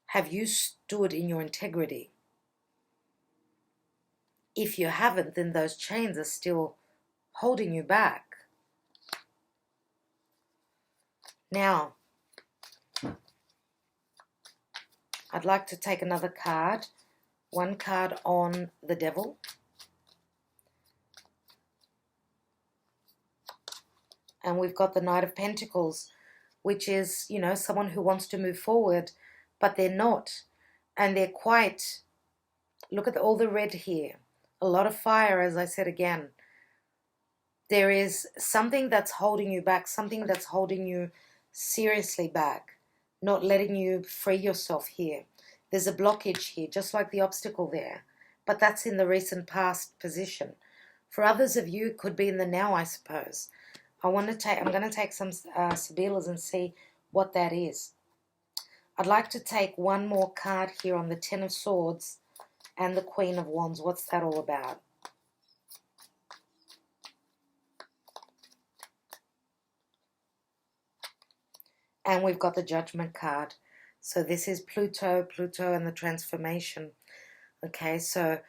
Have you stood in your integrity? If you haven't, then those chains are still holding you back. Now, I'd like to take another card. One card on the Devil. And we've got the Knight of Pentacles, which is, someone who wants to move forward, but they're not. And they're quite, look at all the red here. A lot of fire, as I said again. There is something that's holding you back, something that's holding you seriously back, not letting you free yourself here. There's a blockage here, just like the obstacle there, but that's in the recent past position. For others of you, it could be in the now, I suppose. I'm going to take some SIBILLAs and see what that is. I'd like to take one more card here on the Ten of Swords and the Queen of Wands. What's that all about? And we've got the Judgment card. So this is Pluto and the transformation. Okay, so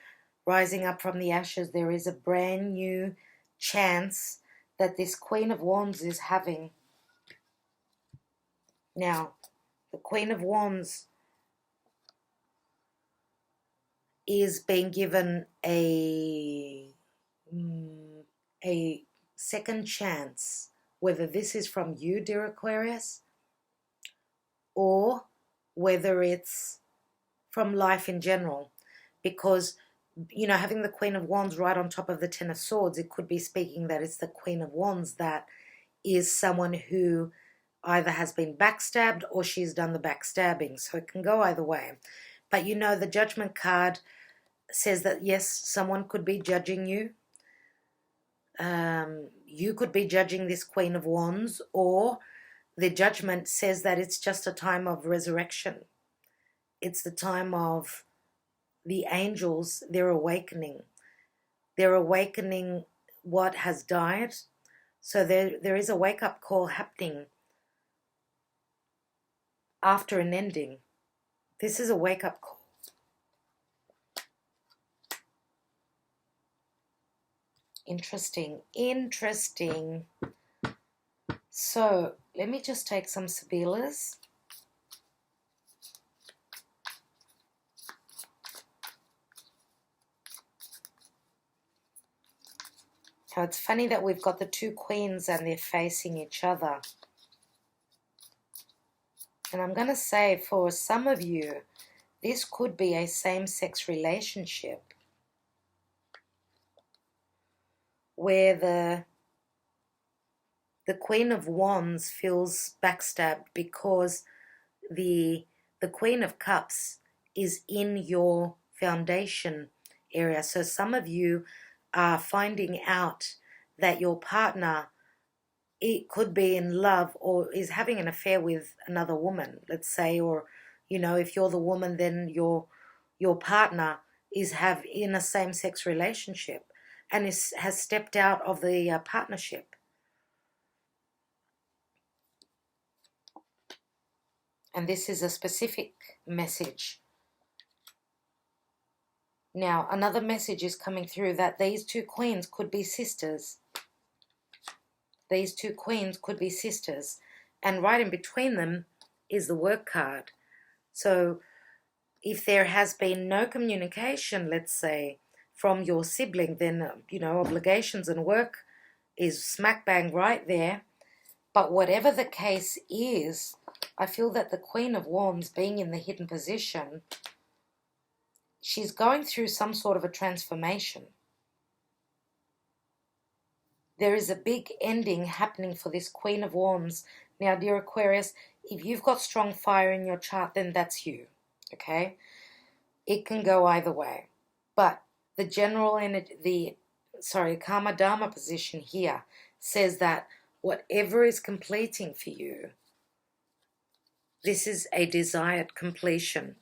rising up from the ashes, there is a brand new chance that this Queen of Wands is having. Now, the Queen of Wands is being given a second chance, whether this is from you, dear Aquarius, or whether it's from life in general. Because, having the Queen of Wands right on top of the Ten of Swords, it could be speaking that it's the Queen of Wands that is someone who either has been backstabbed or she's done the backstabbing. So it can go either way. But the Judgment card says that, yes, someone could be judging you. You could be judging this Queen of Wands, or the Judgment says that it's just a time of resurrection. It's the time of the angels, they're awakening. They're awakening what has died. So there is a wake-up call happening after an ending. This is a wake-up call. Interesting, interesting. So let me just take some SIBILLAs. Now it's funny that we've got the two queens and they're facing each other. And I'm going to say for some of you, this could be a same-sex relationship where the Queen of Wands feels backstabbed because the Queen of Cups is in your foundation area. So some of you are finding out that your partner, it could be in love or is having an affair with another woman, let's say, or, you know, if you're the woman, then your partner is in a same-sex relationship and has stepped out of the partnership. And this is a specific message. Now, another message is coming through that these two queens could be sisters. These two queens could be sisters. And right in between them is the work card. So if there has been no communication, let's say, from your sibling, then, you know, obligations and work is smack bang right there. But whatever the case is, I feel that the Queen of Wands being in the hidden position, she's going through some sort of a transformation. There is a big ending happening for this Queen of Wands. Now, dear Aquarius, if you've got strong fire in your chart, then that's you, okay? It can go either way. But the general energy, Karma Dharma position here says that whatever is completing for you, this is a desired completion,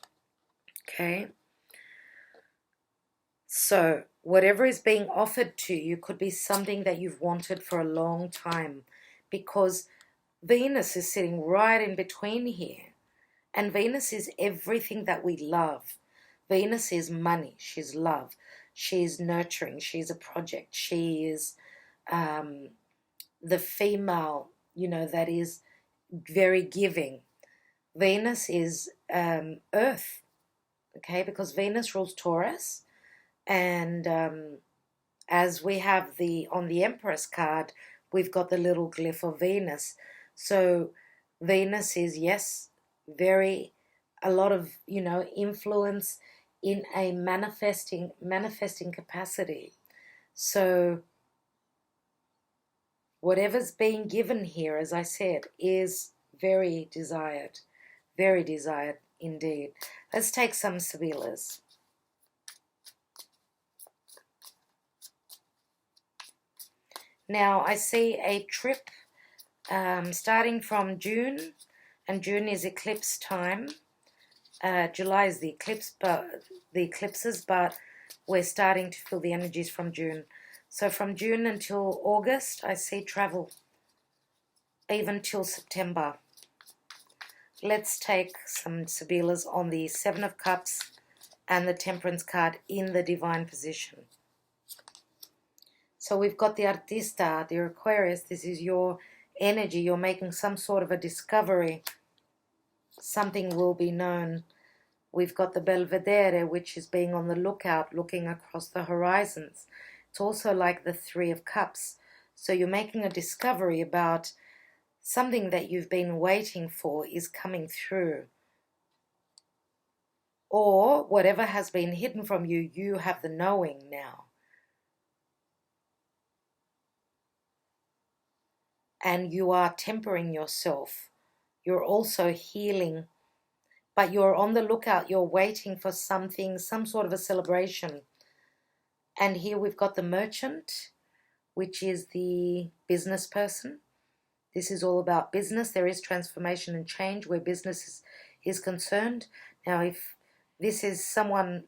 okay? So whatever is being offered to you could be something that you've wanted for a long time, because Venus is sitting right in between here. And Venus is everything that we love. Venus is money, she's love, she's nurturing, she's a project, she is the female, you know, that is very giving. Venus is earth, okay, because Venus rules Taurus. And as we have on the Empress card, we've got the little glyph of Venus. So Venus is, yes, a lot of, you know, influence in a manifesting capacity. So whatever's being given here, as I said, is very desired indeed. Let's take some SIBILLAs. Now, I see a trip starting from June, and June is eclipse time. July is the eclipses, but we're starting to feel the energies from June. So from June until August, I see travel, even till September. Let's take some SIBILLAs on the Seven of Cups and the Temperance card in the divine position. So we've got the Artista, the Aquarius. This is your energy. You're making some sort of a discovery. Something will be known. We've got the Belvedere, which is being on the lookout, looking across the horizons. It's also like the Three of Cups. So you're making a discovery about something that you've been waiting for is coming through. Or whatever has been hidden from you, you have the knowing now. And you are tempering yourself. You're also healing. But you're on the lookout. You're waiting for something, some sort of a celebration. And here we've got the Merchant, which is the business person. This is all about business. There is transformation and change where business is concerned. Now, if this is someone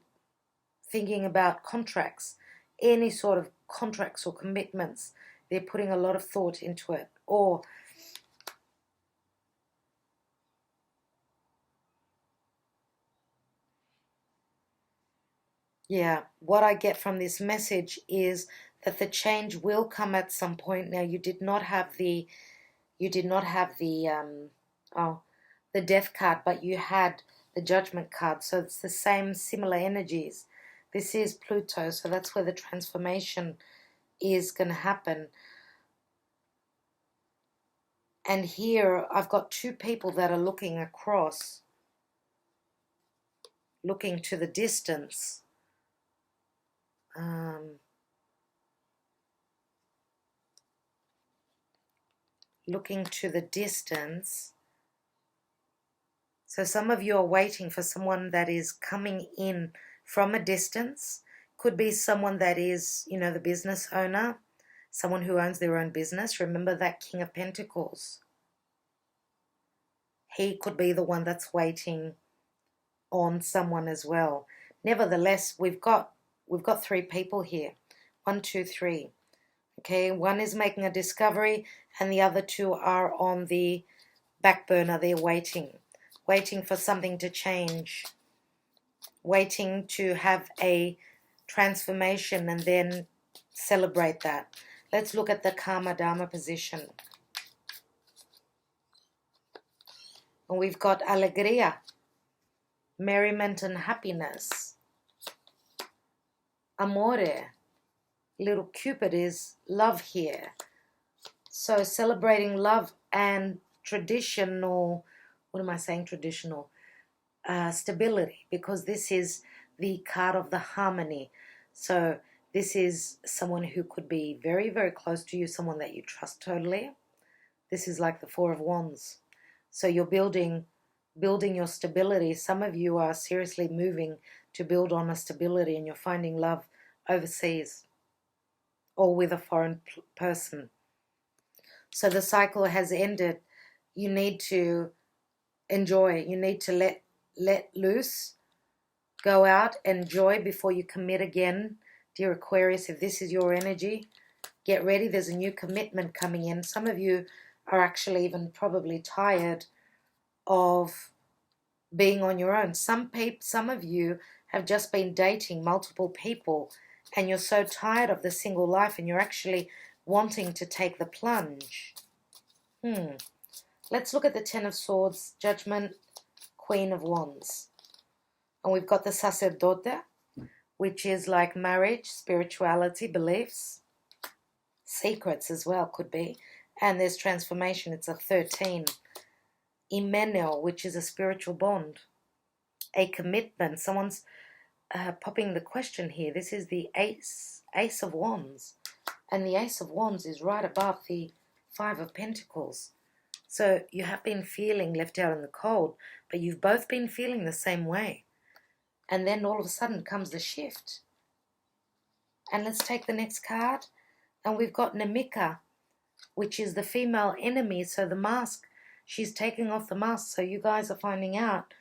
thinking about contracts, any sort of contracts or commitments, they're putting a lot of thought into it. Or Yeah, what I get from this message is that the change will come at some point. Now, you did not have the oh, the death card, but you had the judgment card. So it's the same similar energies. This is Pluto, so that's where the transformation is going to happen. And here I've got two people that are looking across, looking to the distance. Looking to the distance. So some of you are waiting for someone that is coming in from a distance. Could be someone that is, you know, the business owner, someone who owns their own business. Remember that King of Pentacles. He could be the one that's waiting on someone as well. Nevertheless, we've got three people here. 1, 2, 3. Okay, one is making a discovery and the other two are on the back burner. They're waiting for something to change, waiting to have a transformation and then celebrate that. Let's look at the Karma Dharma position. And we've got alegría, merriment and happiness. Amore, little Cupid is love here. So celebrating love and traditional, what am I saying, traditional? Stability, because this is the card of the harmony. So this is someone who could be very, very close to you, someone that you trust totally. This is like the Four of Wands. So you're building your stability. Some of you are seriously moving to build on a stability and you're finding love overseas or with a foreign person. So the cycle has ended. You need to enjoy. You need to let loose. Go out, enjoy before you commit again. Dear Aquarius, if this is your energy, get ready. There's a new commitment coming in. Some of you are actually even probably tired of being on your own. Some of you have just been dating multiple people and you're so tired of the single life and you're actually wanting to take the plunge. Let's look at the Ten of Swords, Judgment, Queen of Wands. And we've got the Sacerdote, which is like marriage, spirituality, beliefs, secrets as well could be. And there's transformation, it's a 13. Hymeneal, which is a spiritual bond, a commitment. Someone's popping the question here. This is the Ace of Wands. And the Ace of Wands is right above the Five of Pentacles. So you have been feeling left out in the cold, but you've both been feeling the same way. And then all of a sudden comes the shift. And let's take the next card. And we've got Namika, which is the female enemy. So the mask, she's taking off the mask. So you guys are finding out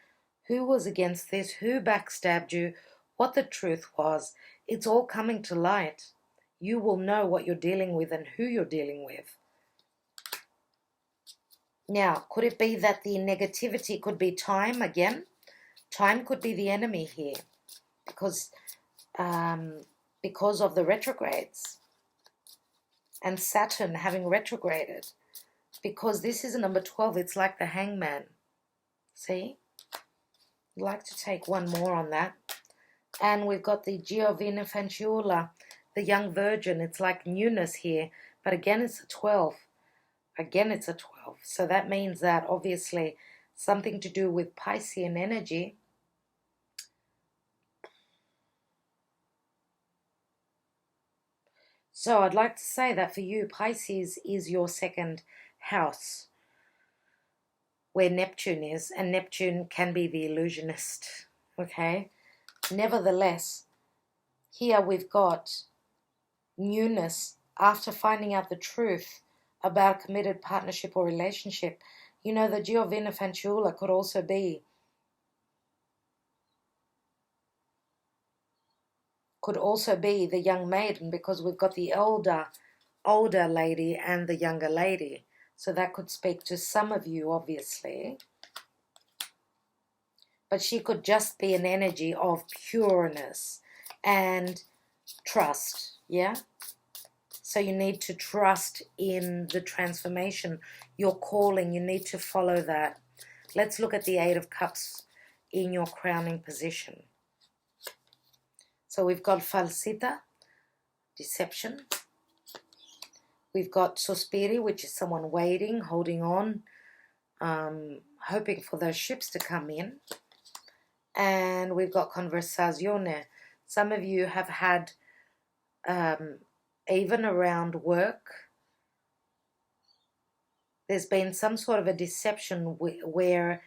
who was against this, who backstabbed you, what the truth was. It's all coming to light. You will know what you're dealing with and who you're dealing with. Now, could it be that the negativity could be time again? Time could be the enemy here because of the retrogrades and Saturn having retrograded. Because this is a number 12, it's like the Hangman. See? I'd like to take one more on that. And we've got the Giovina Fanciulla, the young virgin. It's like newness here, but again it's a 12. Again it's a 12. So that means that obviously something to do with Piscean energy. So I'd like to say that for you, Pisces is your second house, where Neptune is, and Neptune can be the illusionist, okay? Nevertheless, here we've got newness after finding out the truth about a committed partnership or relationship. You know, the Giovina Fanciulla could also be the young maiden, because we've got the older lady and the younger lady. So that could speak to some of you, obviously. But she could just be an energy of pureness and trust, yeah? So you need to trust in the transformation, your calling. You need to follow that. Let's look at the Eight of Cups in your crowning position. So we've got falsità, deception. We've got sospiri, which is someone waiting, holding on, hoping for those ships to come in. And we've got conversazione. Some of you have had, even around work, there's been some sort of a deception where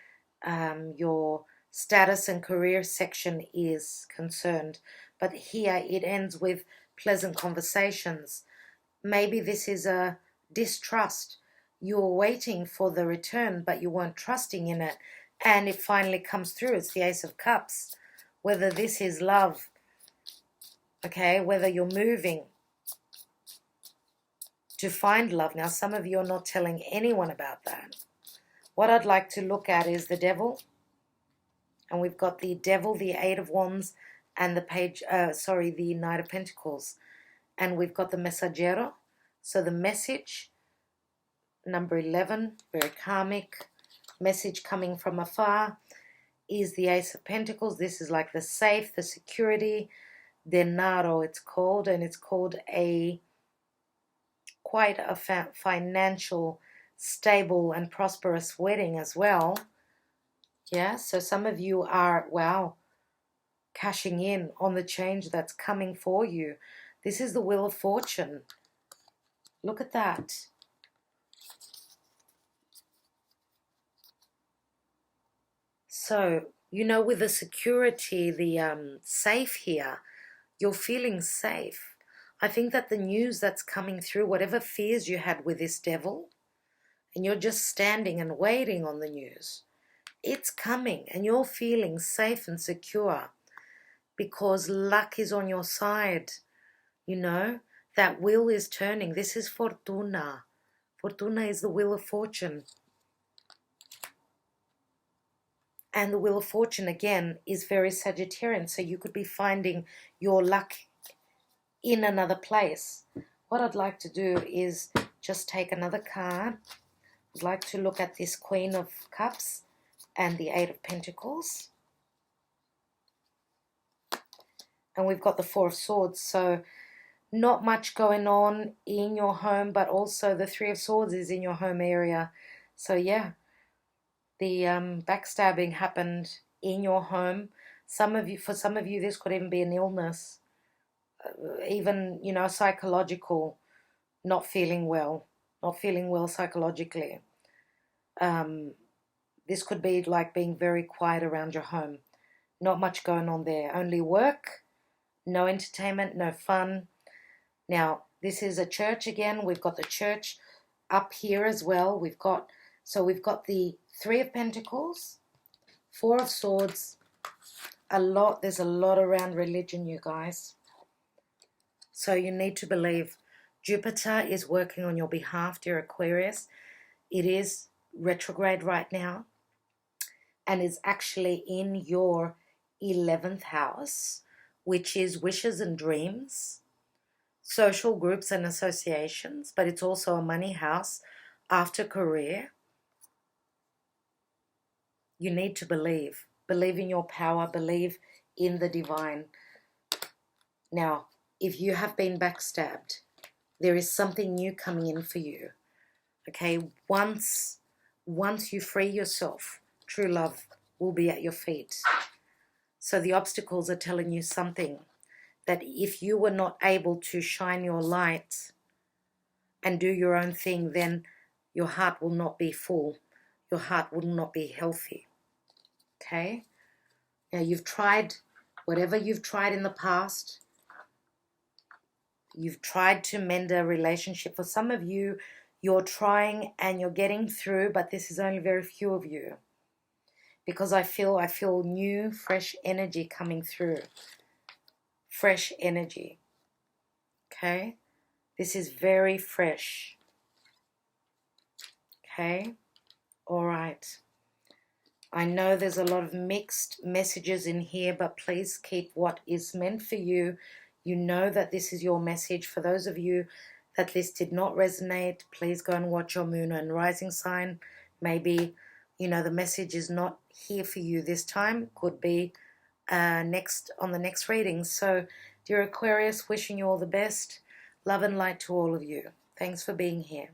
your status and career section is concerned. But here it ends with pleasant conversations. Maybe this is a distrust. You're waiting for the return, but you weren't trusting in it. And it finally comes through. It's the Ace of Cups. Whether this is love, okay, whether you're moving to find love. Now, some of you are not telling anyone about that. What I'd like to look at is the Devil. And we've got the Devil, the Eight of Wands, and the Knight of Pentacles. And we've got the Messaggero. So the message, number 11, very karmic. Message coming from afar is the Ace of Pentacles. This is like the safe, the security. Denaro, it's called. And it's called quite a financial, stable and prosperous wedding as well. Yeah, so some of you are, wow, cashing in on the change that's coming for you. This is the Wheel of Fortune. Look at that. So, you know, with the security, the safe here, you're feeling safe. I think that the news that's coming through, whatever fears you had with this Devil, and you're just standing and waiting on the news, it's coming and you're feeling safe and secure because luck is on your side. You know, that wheel is turning. This is Fortuna. Fortuna is the Wheel of Fortune. And the Wheel of Fortune, again, is very Sagittarian. So you could be finding your luck in another place. What I'd like to do is just take another card. I'd like to look at this Queen of Cups and the Eight of Pentacles. And we've got the Four of Swords. So not much going on in your home, but also the Three of Swords is in your home area. So yeah, the backstabbing happened in your home. For some of you, this could even be an illness. Even, you know, psychological, not feeling well psychologically. This could be like being very quiet around your home. Not much going on there. Only work, no entertainment, no fun. Now, this is a church again. We've got the church up here as well. We've got the Three of Pentacles, Four of Swords. There's a lot around religion, you guys. So you need to believe. Jupiter is working on your behalf, dear Aquarius. It is retrograde right now and is actually in your 11th house, which is wishes and dreams, social groups and associations, but it's also a money house after career. You need to believe. Believe in your power. Believe in the divine. Now, if you have been backstabbed, there is something new coming in for you. Okay, once you free yourself, true love will be at your feet. So the obstacles are telling you something, that if you were not able to shine your light and do your own thing, then your heart will not be full. Your heart will not be healthy. Okay? Now you've tried whatever you've tried in the past. You've tried to mend a relationship. For some of you, you're trying and you're getting through, but this is only very few of you. Because I feel new, fresh energy coming through. Fresh energy. Okay? This is very fresh. Okay? All right. I know there's a lot of mixed messages in here, but please keep what is meant for you. You know that this is your message. For those of you that this did not resonate, please go and watch your moon and rising sign. Maybe, you know, the message is not here for you this time. Could be next on the next reading. So, dear Aquarius, wishing you all the best. Love and light to all of you. Thanks for being here.